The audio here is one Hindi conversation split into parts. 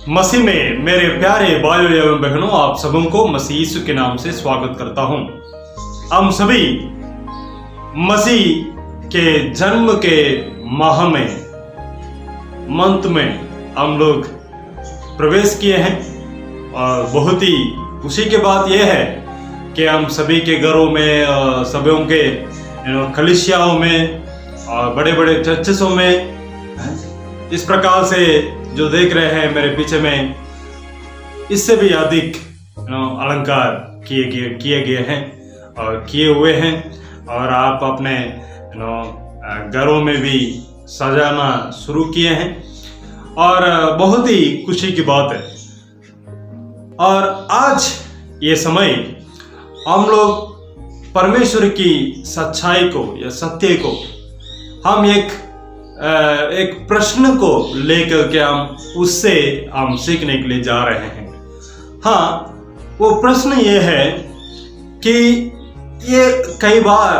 मसीह में मेरे प्यारे भाइयों एवं बहनों, आप सबों को मसीह यीशु के नाम से स्वागत करता हूं। हम सभी मसीह के जन्म के माह में मंथ में हम लोग प्रवेश किए हैं और बहुत ही खुशी की बात यह है कि हम सभी के घरों में, सभी के कलीसियाओं में और बड़े बड़े चर्चों में इस प्रकार से जो देख रहे हैं मेरे पीछे में, इससे भी अधिक अलंकार किए गए हैं और किए हुए हैं और आप अपने घरों में भी सजाना शुरू किए हैं और बहुत ही खुशी की बात है। और आज ये समय हम लोग परमेश्वर की सच्चाई को या सत्य को हम एक प्रश्न को लेकर के हम सीखने के लिए जा रहे हैं। हाँ, वो प्रश्न ये है कि ये कई बार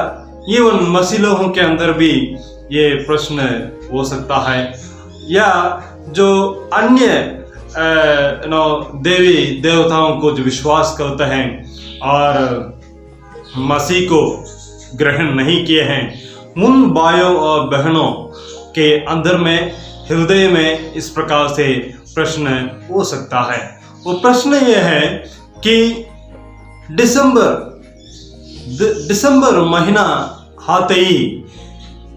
इवन मसीह लोगों के अंदर भी ये प्रश्न हो सकता है, या जो अन्य देवी देवताओं को जो विश्वास करते हैं और मसीह को ग्रहण नहीं किए हैं, उन भाइयों और बहनों के अंदर में, हृदय में इस प्रकार से प्रश्न हो सकता है। वो प्रश्न ये है कि दिसंबर महीना आते ही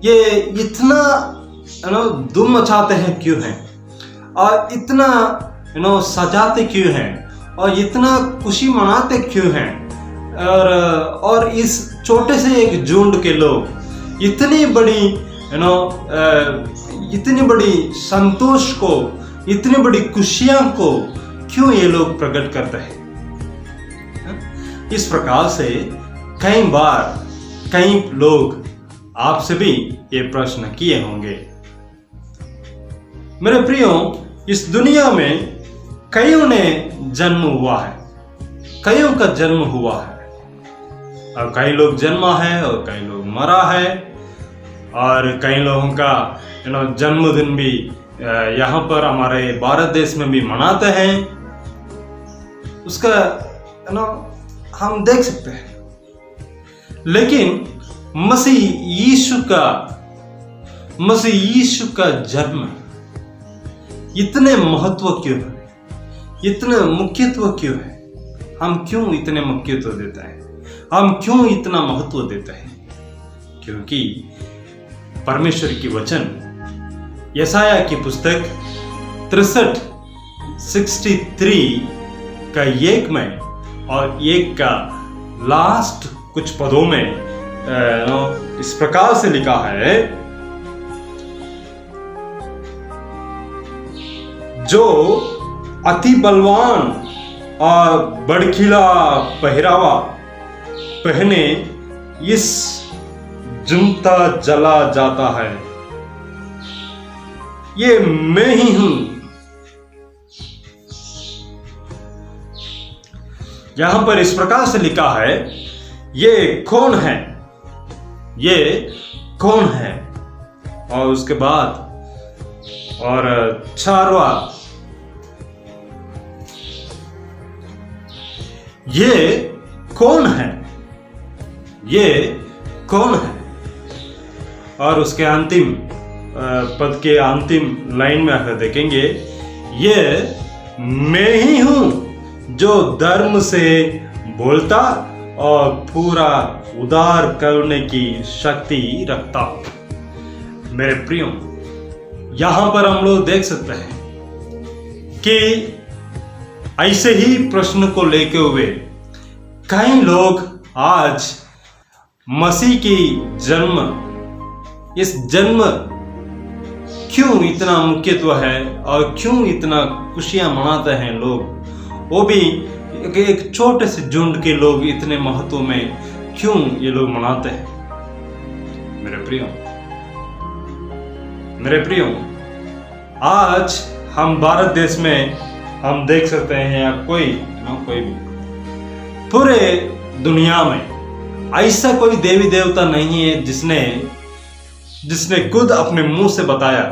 ये इतना धूम मचाते हैं क्यों हैं, और इतना सजाते क्यों हैं, और इतना खुशी मनाते क्यों हैं, और इस छोटे से एक झुंड के लोग इतनी बड़ी संतोष को, इतनी बड़ी खुशियां को क्यों ये लोग प्रकट करते हैं। इस प्रकार से कई बार कई लोग आपसे भी ये प्रश्न किए होंगे। मेरे प्रियो, इस दुनिया में कईयों ने जन्म हुआ है, कईयों का जन्म हुआ है, और कई लोग जन्मा है और कई लोग मरा है, और कई लोगों का जन्मदिन भी यहाँ पर हमारे भारत देश में भी मनाते हैं। उसका हम देख सकते हैं। लेकिन मसीह यीशु का जन्म इतने महत्व क्यों है, इतने मुख्यत्व क्यों है? हम क्यों इतने मुख्यत्व देते हैं, हम क्यों इतना महत्व देते हैं? क्योंकि परमेश्वर की वचन यशाया की पुस्तक 63 का 1 में और 1 का लास्ट कुछ पदों में इस प्रकार से लिखा है, जो अति बलवान और बड़खिला पहरावा पहने इस जमता जला जाता है, ये मैं ही हूं। यहां पर इस प्रकार से लिखा है, ये कौन है, ये कौन है, और उसके बाद और 4वां, ये कौन है, ये कौन है, और उसके अंतिम पद के अंतिम लाइन में अगर देखेंगे, ये मैं ही हूं जो धर्म से बोलता और पूरा उद्धार करने की शक्ति रखता हूं। मेरे प्रियो, यहां पर हम लोग देख सकते हैं कि ऐसे ही प्रश्न को लेके हुए कई लोग आज मसीह की इस जन्म क्यों इतना मुख्यत्व है और क्यों इतना खुशियां मनाते हैं लोग, वो भी एक छोटे से झुंड के लोग इतने महत्व में क्यों ये लोग मनाते हैं। मेरे प्रियो, आज हम भारत देश में हम देख सकते हैं, या कोई भी पूरे दुनिया में ऐसा कोई देवी देवता नहीं है जिसने खुद अपने मुंह से बताया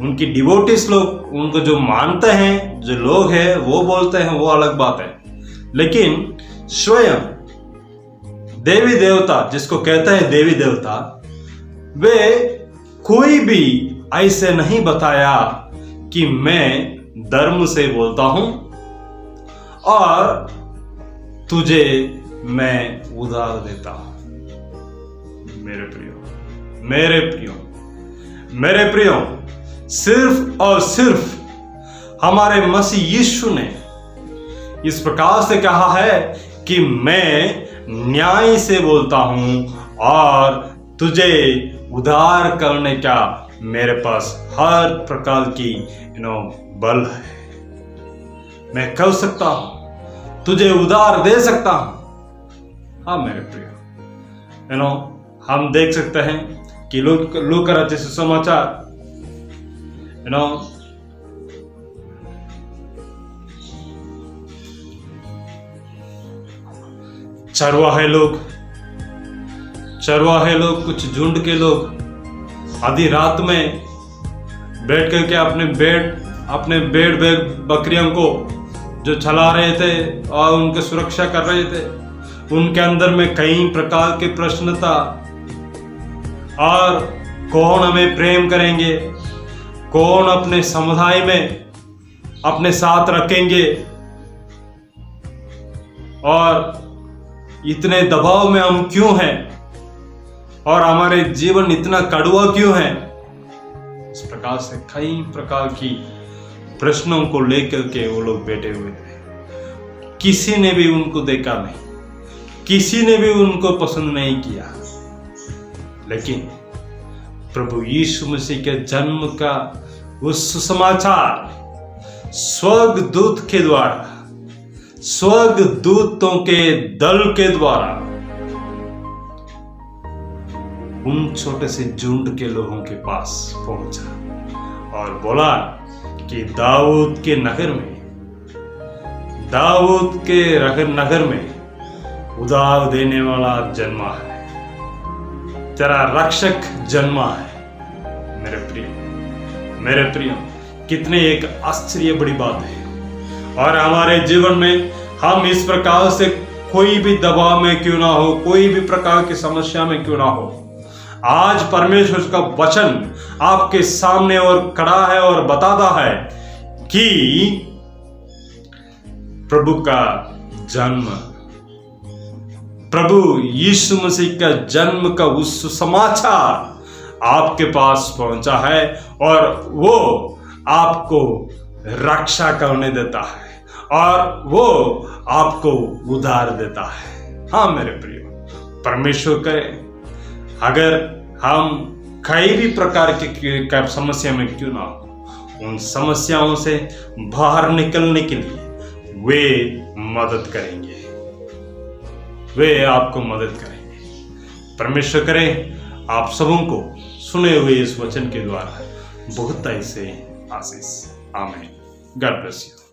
उनकी डिवोटिस लोग उनको जो मानते हैं, जो लोग हैं वो बोलते हैं, वो अलग बात है। लेकिन स्वयं देवी देवता, जिसको कहते हैं देवी देवता, वे कोई भी ऐसे नहीं बताया कि मैं धर्म से बोलता हूं और तुझे मैं उधार देता हूं। मेरे प्रियो, सिर्फ और सिर्फ हमारे मसीह यीशु ने इस प्रकार से कहा है कि मैं न्याय से बोलता हूं और तुझे उधार करने का मेरे पास हर प्रकार की बल है। मैं कर सकता हूं, तुझे उधार दे सकता हूं। हाँ मेरे प्रियो, हम देख सकते हैं कि लूका रचित सुसमाचार चरवाहे लोग, कुछ झुंड के लोग आधी रात में बैठ करके अपने भेड़ बकरियों को जो चला रहे थे और उनकी सुरक्षा कर रहे थे। उनके अंदर में कई प्रकार के प्रश्न था, और कौन हमें प्रेम करेंगे, कौन अपने समुदाय में अपने साथ रखेंगे, और इतने दबाव में हम क्यों हैं, और हमारे जीवन इतना कड़वा क्यों है। इस प्रकार से कई प्रकार की प्रश्नों को लेकर के वो लोग बैठे हुए थे। किसी ने भी उनको देखा नहीं, किसी ने भी उनको पसंद नहीं किया। लेकिन प्रभु यीशु मसीह के जन्म का उस सुसमाचार स्वर्गदूत के द्वारा, स्वर्गदूतों के दल के द्वारा उन छोटे से झुंड के लोगों के पास पहुंचा और बोला कि दाऊद के नगर में उधार देने वाला जन्मा है, तेरा रक्षक जन्मा है। मेरे प्रिय, कितने एक आश्चर्य बड़ी बात है। और हमारे जीवन में हम इस प्रकार से कोई भी दबाव में क्यों ना हो, कोई भी प्रकार की समस्या में क्यों ना हो, आज परमेश्वर का वचन आपके सामने और खड़ा है और बताता है कि प्रभु का जन्म, प्रभु यीशु मसीह का जन्म का उस समाचार आपके पास पहुंचा है और वो आपको रक्षा करने देता है और वो आपको उधार देता है। हाँ मेरे प्रिय, परमेश्वर करे अगर हम कई भी प्रकार की समस्या में क्यों ना हो, उन समस्याओं से बाहर निकलने के लिए वे मदद करेंगे, वे आपको मदद करेंगे। परमेश्वर करे आप सबों को सुने हुए इस वचन के द्वारा बहुत ऐसे आशीष। आमीन। God bless you.